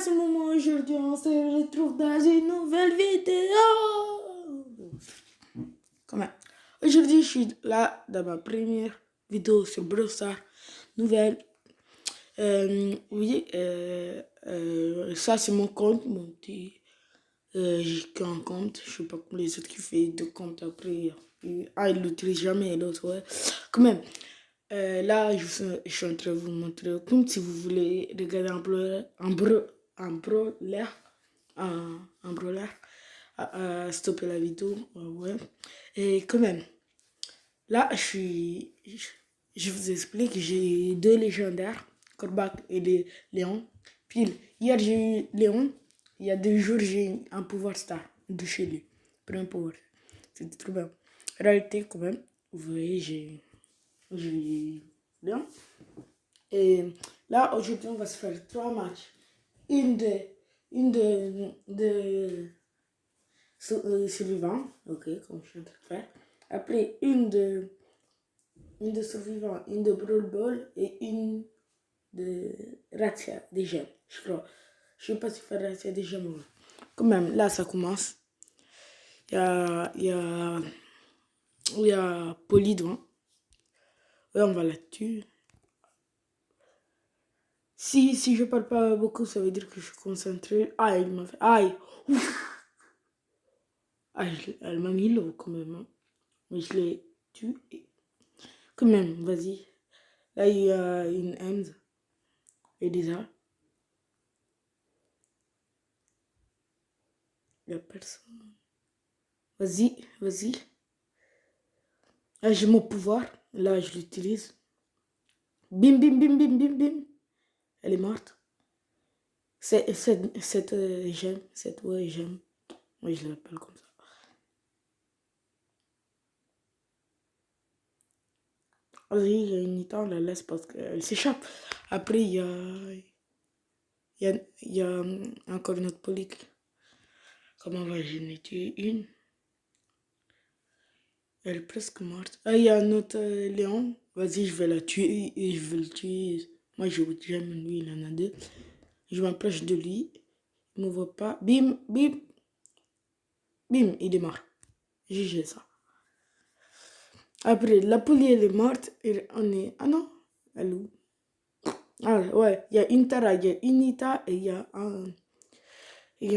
ce moment aujourd'hui, on se retrouve dans une nouvelle vidéo. Comment? Aujourd'hui, je suis là dans ma première vidéo sur Brawl Stars. Nouvelle. Oui, ça c'est mon compte, mon petit. J'ai qu'un compte, je sais pas comme les autres qui font deux comptes après. Ah, ils l'utilisent jamais, l'autre, ouais. Quand même. Là, je suis en train de vous montrer comme si vous voulez regarder un brawler, stopper la vidéo, ouais. Et quand même, là, je vous explique, j'ai deux légendaires, Corbac et Léon. Puis, hier, j'ai eu Léon. Il y a 2 jours, j'ai eu un pouvoir star de chez lui. Premier pouvoir. C'était trop bien. En réalité, quand même, vous voyez, j'ai Léon. Et là, aujourd'hui, on va se faire 3 matchs. Une de survivants, ok, comme je suis en train de faire. Après, une de survivants, une de Brawl Ball et une de Razzia des gemmes, je crois. Je sais pas si faire Razzia des gemmes ou pas. Quand même, là, ça commence. Il y a Polly devant. Ouais, on va la tuer. Si je parle pas beaucoup, ça veut dire que je suis concentré. Aïe, il m'a fait. Aïe! Ouf. Aïe, elle m'a mis l'eau quand même. Hein. Mais je l'ai tué. Quand même, vas-y. Là, il y a une end. Et déjà. Il n'y a personne. Vas-y, vas-y. Là, j'ai mon pouvoir. Là, je l'utilise. Bim, bim, bim, bim, bim, bim. Elle est morte. Cette gemme. Cette ouais, gemme. Oui, je l'appelle comme ça. Vas-y, il y a une Nita, on la laisse parce qu'elle s'échappe. Après, il y a encore une autre polique. Comment va-je en tuer une? Elle est presque morte. Ah, il y a un autre Léon. Vas-y, je vais la tuer et je vais le tuer. Moi, j'aime lui, il en a 2. Je m'approche de lui. Il ne me voit pas. Bim, bim. Bim, il est mort. GG ça. Après, la poulie, elle est morte. Et on est... Ah non, elle est où? Ah ouais, il y a une Tara, il y a une Nita et il y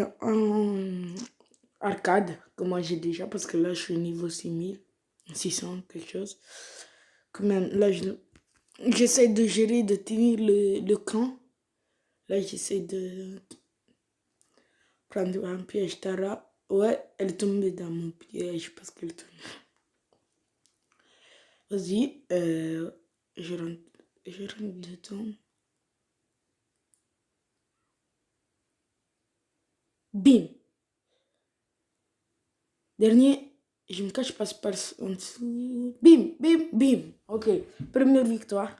a un arcade que moi j'ai déjà parce que là je suis niveau 600 quelque chose. Quand même, là j'essaie de gérer, de tenir le camp. Là j'essaie de prendre un piège Tara. Ouais, elle est tombée dans mon piège parce qu'elle tombe. Vas-y, je rentre dedans. Bim! Dernier, je me cache, je passe par en dessous. Bim, bim, bim. Ok, première victoire.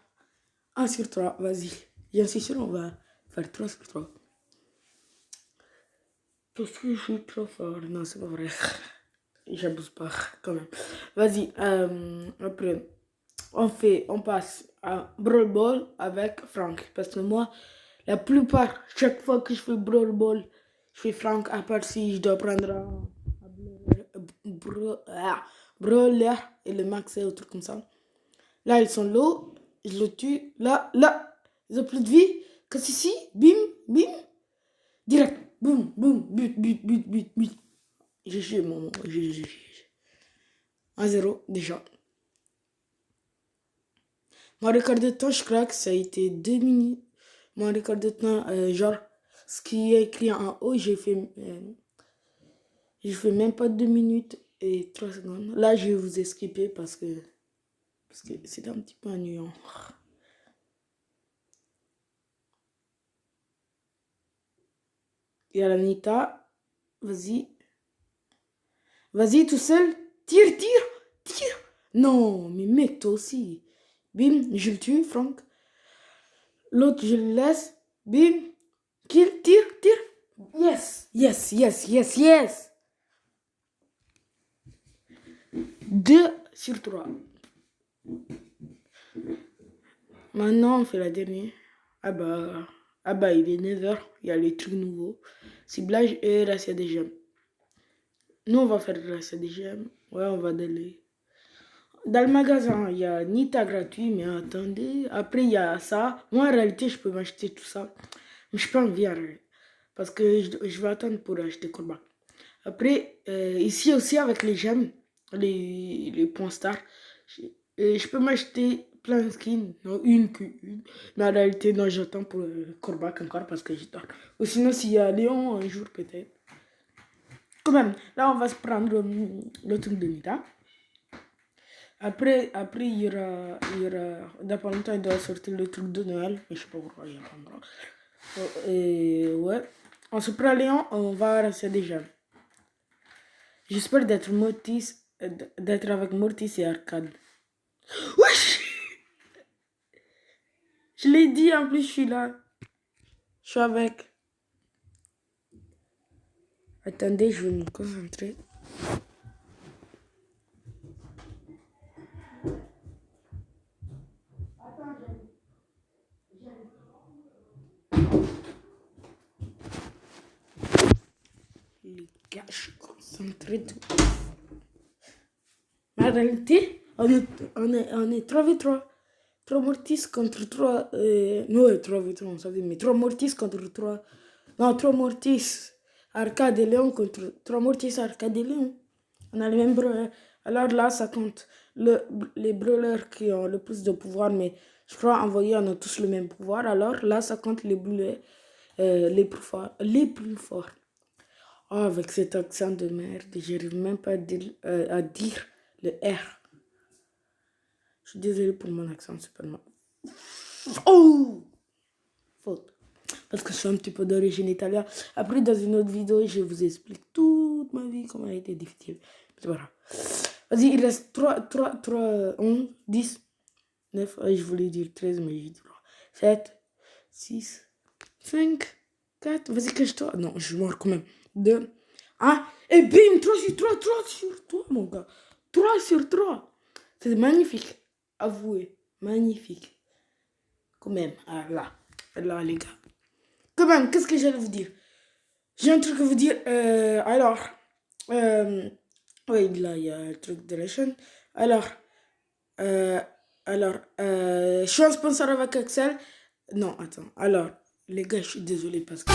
1 sur 3, vas-y. J'en suis sûr, on va faire 3 sur 3. Parce que je suis trop fort. Non, c'est pas vrai. J'abuse pas, quand même. Vas-y, après, on passe à Brawl Ball avec Frank. Parce que moi, la plupart, chaque fois que je fais Brawl Ball, je fais Frank, à part si je dois prendre un Brawler et le max et autres comme ça. Là, ils sont low, je le tue. Là, ils ont plus de vie. Qu'est-ce ici? Bim, bim. Direct. Boum, boum, but. GG, mon GG. 1-0 déjà. Mon record de temps, je crois que ça a été 2 minutes. Mon record de temps, genre, ce qui est écrit en haut, j'ai fait même pas 2 minutes et 3 secondes. Là, je vais vous esquiper parce que c'est un petit peu ennuyant. Il y a la Nita. Vas-y. Vas-y, tout seul. Tire. Non, mais mec, toi aussi. Bim, je le tue, Franck. L'autre, je le laisse. Bim. Kill, tire. Yes. 2 sur 3. Maintenant, on fait la dernière. Ah bah, Ah bah, il est 9h, il y a les trucs nouveaux. Ciblage et ratio des gemmes. Nous, on va faire le ratio des gemmes. Ouais, on va aller. Dans le magasin, il y a Nita gratuit, mais attendez. Après, il y a ça. Moi, en réalité, je peux m'acheter tout ça. Mais je peux en envie, parce que je vais attendre pour acheter Corbac. Après, ici aussi, avec les gemmes, les points stars, je peux m'acheter plein de skins. Non, qu'une. Mais en réalité, non, j'attends pour Corbac encore parce que j'attends. Ou sinon, s'il y a Léon, un jour peut-être. Quand même, là, on va se prendre le truc de Nita. Après, dans pas longtemps, il doit sortir le truc de Noël. Mais je sais pas pourquoi, il n'y a pas encore. Et ouais. On se prend Léon, on va rester déjà. J'espère d'être avec Mortis et Arcade. Wesh! Je l'ai dit, en plus, je suis là. Je suis avec. Attendez, je vais me concentrer. Les gars, je suis concentré tout. Mais en réalité, on est 3v3. 3 Mortis contre 3. Non, 3v3, on savait, mais 3 Mortis contre 3. Non, 3 Mortis, Arcade et Léon contre 3 Mortis, Arcade et Léon. On a les mêmes brawlers. Alors là, ça compte les brawlers qui ont le plus de pouvoir, mais je crois envoyer, on a tous le même pouvoir. Alors là, ça compte les brawlers les plus forts. Les plus forts. Oh, avec cet accent de merde, j'arrive même pas à dire le R. Je suis désolée pour mon accent, c'est pas mal. Oh! Faute. Parce que je suis un petit peu d'origine italienne. Après, dans une autre vidéo, je vous explique toute ma vie, comment elle a été difficile. C'est pas grave. Vas-y, il reste 3, 11, 10, 9, je voulais dire 13, mais j'ai dit 3, 7, 6, 5, 4, vas-y, cache-toi. Non, je meurs quand même. 2, 1, et bim, 3 sur 3, 3 sur 3, mon gars. 3 sur 3. C'est magnifique. Avouez, magnifique. Quand même, ah, là, les gars. Quand même, qu'est-ce que j'allais vous dire? J'ai un truc à vous dire. Oui, là, il y a le truc de la chaîne. Je suis un sponsor avec Axel. Non, attends. Alors, les gars, je suis désolée parce que...